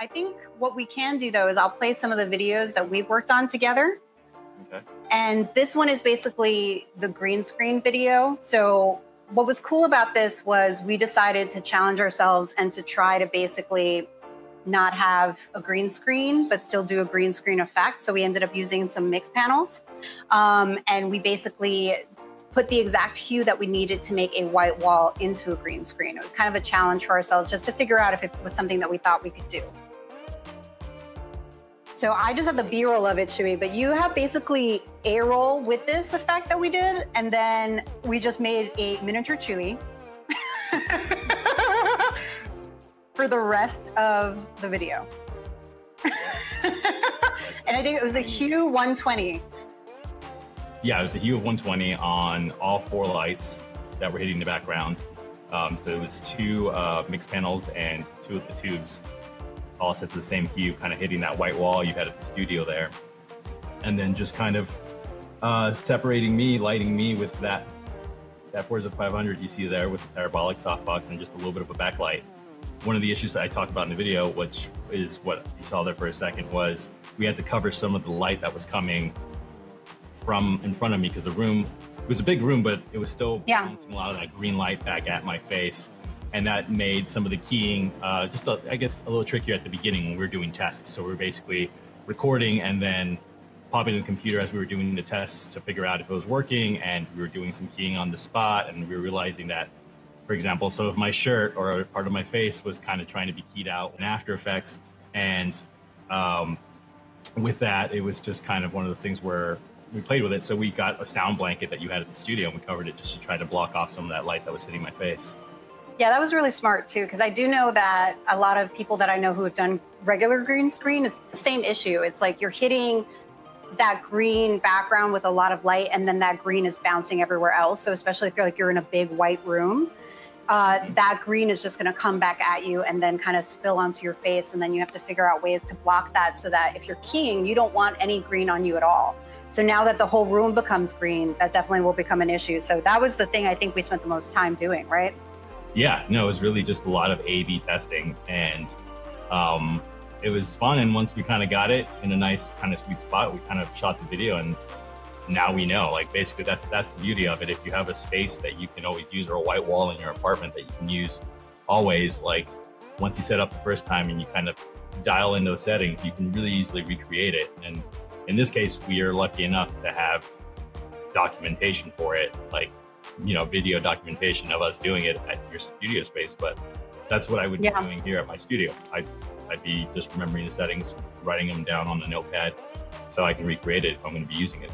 I think what we can do though is I'll play some of the videos that we've worked on together. Okay. And this one is basically the green screen video. So what was cool about this was we decided to challenge ourselves and to try to basically not have a green screen, but still do a green screen effect. So we ended up using some mix panels. And we basically put the exact hue that we needed to make a white wall into a green screen. It was kind of a challenge for ourselves just to figure out if it was something that we thought we could do. So I just have the B-roll of it, Chuy, but you have basically A-roll with this effect that we did, and then we just made a miniature Chuy for the rest of the video. And I think it was a hue 120. Yeah, it was a hue of 120 on all 4 lights that were hitting the background. So it was 2 mix panels and 2 of the tubes, all set to the same hue, kind of hitting that white wall you had at the studio there. And then just kind of separating me, lighting me with that Forza 500 you see there with the parabolic softbox and just a little bit of a backlight. One of the issues that I talked about in the video, which is what you saw there for a second, was we had to cover some of the light that was coming from in front of me because the room, it was a big room, but it was still bouncing a lot of that green light back at my face. And that made some of the keying I guess a little trickier at the beginning when we were doing tests. So we were basically recording and then popping in the computer as we were doing the tests to figure out if it was working, and we were doing some keying on the spot, and we were realizing that, for example, some of my shirt or part of my face was kind of trying to be keyed out in After Effects. And with that, it was just kind of one of those things where we played with it. So we got a sound blanket that you had at the studio and we covered it just to try to block off some of that light that was hitting my face. Yeah, that was really smart too, because I do know that a lot of people that I know who have done regular green screen, it's the same issue. It's like you're hitting that green background with a lot of light, and then that green is bouncing everywhere else. So especially if you're in a big white room, that green is just going to come back at you and then kind of spill onto your face, and then you have to figure out ways to block that so that if you're keying, you don't want any green on you at all. So now that the whole room becomes green, that definitely will become an issue. So that was the thing I think we spent the most time doing, right? Yeah, no, it was really just a lot of A/B testing, and it was fun. And once we kind of got it in a nice kind of sweet spot, we kind of shot the video, and now we know, like, basically that's the beauty of it. If you have a space that you can always use, or a white wall in your apartment that you can use always, like once you set up the first time and you kind of dial in those settings, you can really easily recreate it. And in this case, we are lucky enough to have documentation for it, like, you know, video documentation of us doing it at your studio space. But that's what I would be doing here at my studio. I'd be just remembering the settings, writing them down on a notepad so I can recreate it if I'm going to be using it.